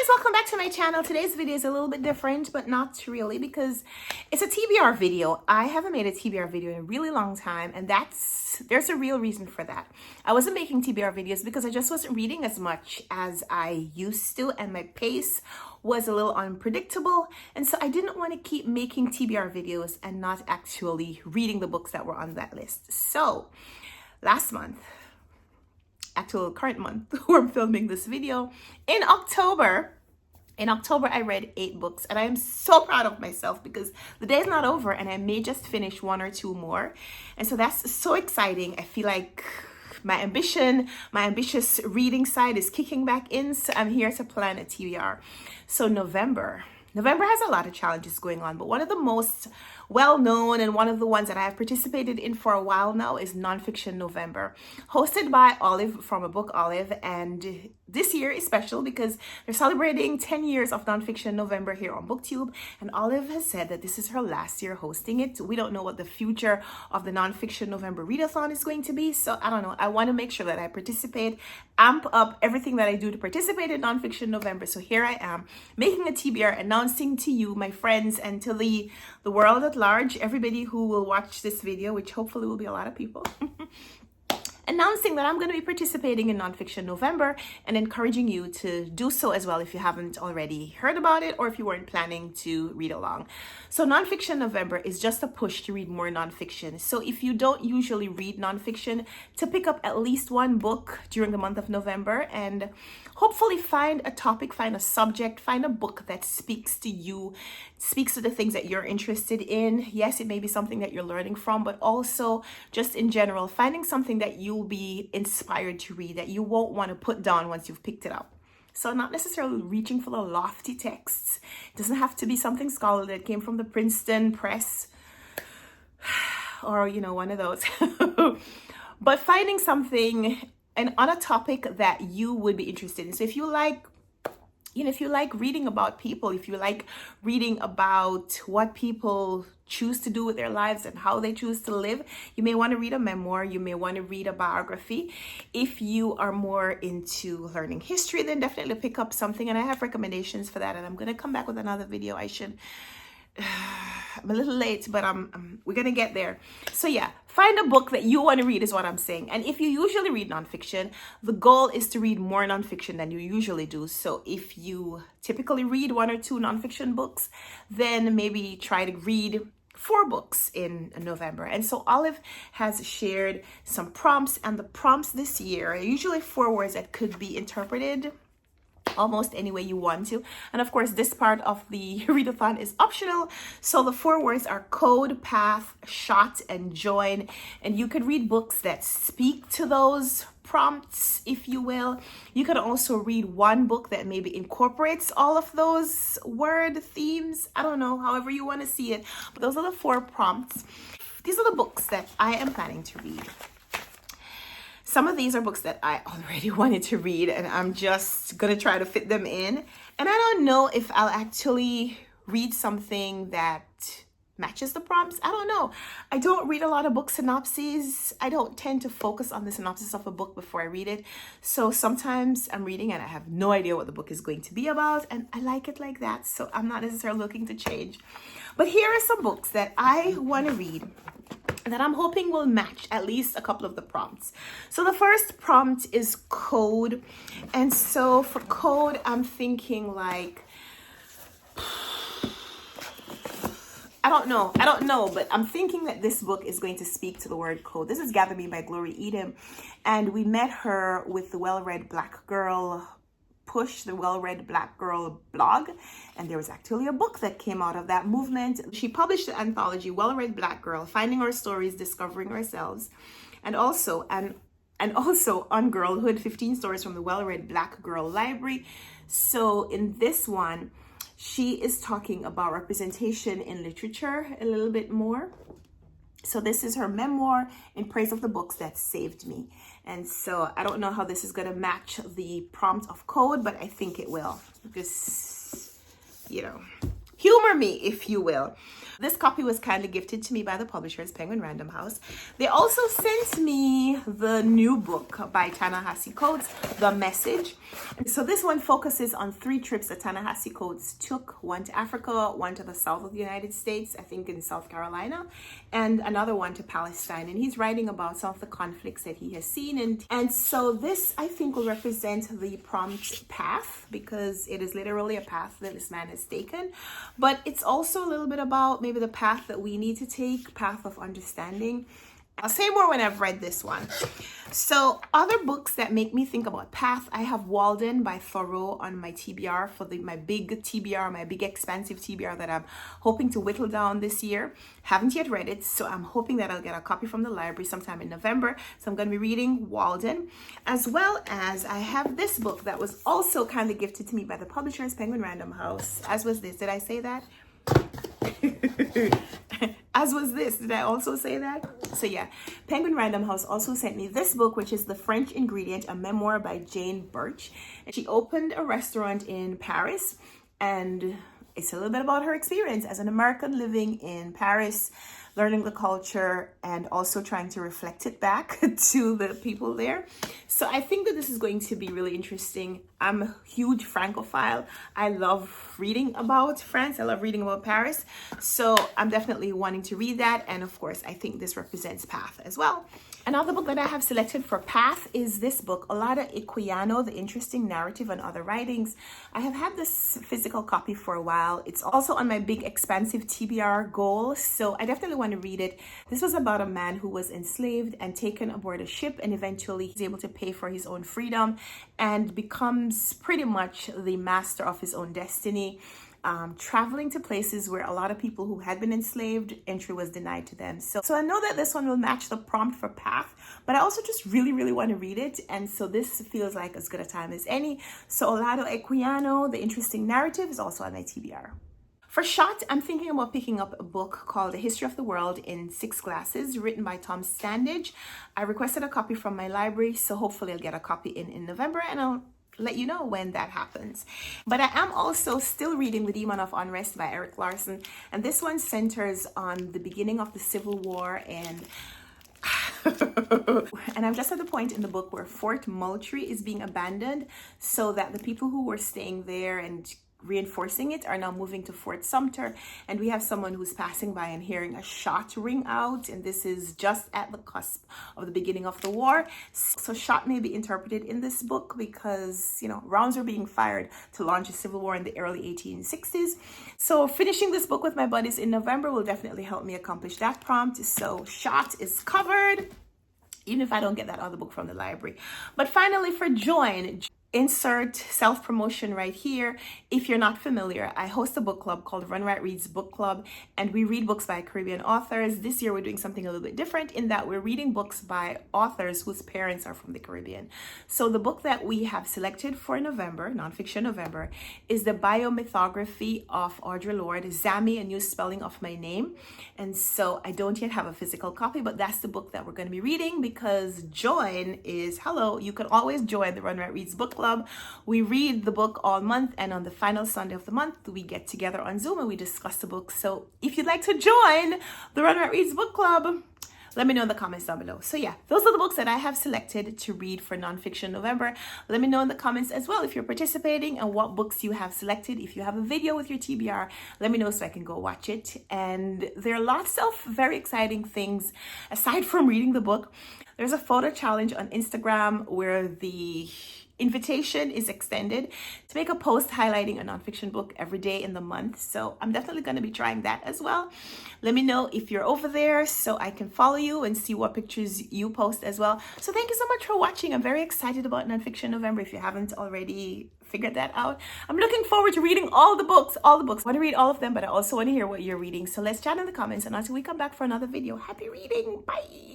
welcome back to my channel. Today's video is a little bit different, but not really, because it's a TBR video. I haven't made a TBR video in a really long time, and there's a real reason for that. I wasn't making TBR videos because I just wasn't reading as much as I used to, and my pace was a little unpredictable, and so I didn't want to keep making TBR videos and not actually reading the books that were on that list. So last month, actual current month where I'm filming this video, in October I read 8 books, and I am so proud of myself because the day is not over and I may just finish 1 or 2 more. And so that's so exciting. I feel like my ambitious reading side is kicking back in, so I'm here to plan a TBR. So November has a lot of challenges going on, but one of the most well-known and one of the ones that I have participated in for a while now is Nonfiction November, hosted by Olive from a book Olive. And this year is special because they're celebrating 10 years of Nonfiction November here on BookTube, and Olive has said that this is her last year hosting it. We don't know what the future of the Nonfiction November readathon is going to be, so I don't know. I want to make sure that I participate, amp up everything that I do to participate in Nonfiction November. So here I am making a TBR, announcing to you, my friends, and to the world at large, everybody who will watch this video, which hopefully will be a lot of people, announcing that I'm going to be participating in Nonfiction November and encouraging you to do so as well if you haven't already heard about it or if you weren't planning to read along. So Nonfiction November is just a push to read more nonfiction. So if you don't usually read nonfiction, to pick up at least 1 book during the month of November and hopefully find a topic, find a subject, find a book that speaks to you, speaks to the things that you're interested in. Yes, it may be something that you're learning from, but also just in general, finding something that you'll be inspired to read, that you won't want to put down once you've picked it up. So not necessarily reaching for the lofty texts. It doesn't have to be something scholarly that came from the Princeton Press or, one of those. But finding something and on a topic that you would be interested in. So if you like reading about people, if you like reading about what people choose to do with their lives and how they choose to live, you may want to read a memoir, you may want to read a biography. If you are more into learning history, then definitely pick up something, and I have recommendations for that, and I'm going to come back with another video. I'm a little late, but we're gonna get there. So yeah, find a book that you want to read is what I'm saying. And if you usually read nonfiction, the goal is to read more nonfiction than you usually do. So if you typically read 1 or 2 nonfiction books, then maybe try to read 4 books in November. And so Olive has shared some prompts, and the prompts this year are usually 4 words that could be interpreted almost any way you want to. And of course, this part of the readathon is optional. So the 4 words are code, path, shot, and join. And you could read books that speak to those prompts, if you will. You could also read 1 book that maybe incorporates all of those word themes. I don't know, however you want to see it. But those are the 4 prompts. These are the books that I am planning to read. Some of these are books that I already wanted to read, and I'm just going to try to fit them in. And I don't know if I'll actually read something that matches the prompts. I don't know. I don't read a lot of book synopses. I don't tend to focus on the synopsis of a book before I read it. So sometimes I'm reading and I have no idea what the book is going to be about, and I like it like that. So I'm not necessarily looking to change. But here are some books that I want to read that I'm hoping will match at least a couple of the prompts. So the first prompt is code. And so for code, I'm thinking like, I don't know, but I'm thinking that this book is going to speak to the word code. This is Gather Me by Glory Edom, and we met her with the Well-Read Black Girl push, the Well-Read Black Girl blog, and there was actually a book that came out of that movement. She published the anthology Well-Read Black Girl, Finding Our Stories, Discovering Ourselves, and also on Girlhood, 15 Stories from the Well-Read Black Girl Library. So in this one, she is talking about representation in literature a little bit more. So this is her memoir in praise of the books that saved me. And so I don't know how this is going to match the prompt of code, but I think it will, because, humor me, if you will. This copy was kindly gifted to me by the publishers, Penguin Random House. They also sent me the new book by Ta-Nehisi Coates, The Message. So this one focuses on 3 trips that Ta-Nehisi Coates took, one to Africa, one to the south of the United States, I think in South Carolina, and another one to Palestine. And he's writing about some of the conflicts that he has seen. And so this, I think, will represent the prompt path, because it is literally a path that this man has taken. But it's also a little bit about maybe the path that we need to take, path of understanding. I'll say more when I've read this one. So other books that make me think about path, I have Walden by Thoreau on my TBR for my big TBR, my big expansive TBR that I'm hoping to whittle down this year. Haven't yet read it, so I'm hoping that I'll get a copy from the library sometime in November. So I'm going to be reading Walden, as well as I have this book that was also kindly gifted to me by the publishers, Penguin Random House. As was this. Did I say that? As was this. Did I also say that? So yeah, Penguin Random House also sent me this book, which is The French Ingredient, a memoir by Jane Birch. And she opened a restaurant in Paris, and it's a little bit about her experience as an American living in Paris, learning the culture and also trying to reflect it back to the people there. So I think that this is going to be really interesting. I'm a huge Francophile. I love reading about France. I love reading about Paris. So I'm definitely wanting to read that. And of course, I think this represents path as well. Another book that I have selected for path is this book, Olada Equiano, The Interesting Narrative and Other Writings. I have had this physical copy for a while. It's also on my big expansive TBR goal, so I definitely want to read it. This was about a man who was enslaved and taken aboard a ship, and eventually he's able to pay for his own freedom and becomes pretty much the master of his own destiny. Traveling to places where a lot of people who had been enslaved, entry was denied to them. So I know that this one will match the prompt for path, but I also just really want to read it. And so this feels like as good a time as any. So Olada Equiano, The Interesting Narrative, is also on my TBR. For short, I'm thinking about picking up a book called The History of the World in 6 Glasses, written by Tom Standage. I requested a copy from my library, so hopefully I'll get a copy in November, and I'll let you know when that happens. But I am also still reading The Demon of Unrest by Eric Larson, and this one centers on the beginning of the Civil War, and I'm just at the point in the book where Fort Moultrie is being abandoned, so that the people who were staying there and reinforcing it are now moving to Fort Sumter, and we have someone who's passing by and hearing a shot ring out, and this is just at the cusp of the beginning of the war. So shot may be interpreted in this book because, you know, rounds are being fired to launch a civil war in the early 1860s. So finishing this book with my buddies in November will definitely help me accomplish that prompt. So shot is covered, even if I don't get that other book from the library. But finally, for join, insert self-promotion right here. If you're not familiar, I host a book club called RunwrightReads Book Club, and we read books by Caribbean authors. This year we're doing something a little bit different in that we're reading books by authors whose parents are from the Caribbean. So the book that we have selected for November, Nonfiction November, is the biomythography of Audre Lorde, Zami, A New Spelling of My Name. And so I don't yet have a physical copy, but that's the book that we're going to be reading, because join is hello. You can always join the RunwrightReads Book Club. We read the book all month, and on the final Sunday of the month we get together on Zoom and we discuss the book. So if you'd like to join the RunwrightReads Book Club, let me know in the comments down below. So yeah, those are the books that I have selected to read for Nonfiction November. Let me know in the comments as well if you're participating and what books you have selected. If you have a video with your TBR, let me know so I can go watch it. And there are lots of very exciting things aside from reading the book. There's a photo challenge on Instagram where the invitation is extended to make a post highlighting a nonfiction book every day in the month. So I'm definitely going to be trying that as well. Let me know if you're over there so I can follow you and see what pictures you post as well. So thank you so much for watching. I'm very excited about Nonfiction November if you haven't already figured that out. I'm looking forward to reading all the books. I want to read all of them, but I also want to hear what you're reading. So let's chat in the comments, and until we come back for another video, happy reading. Bye.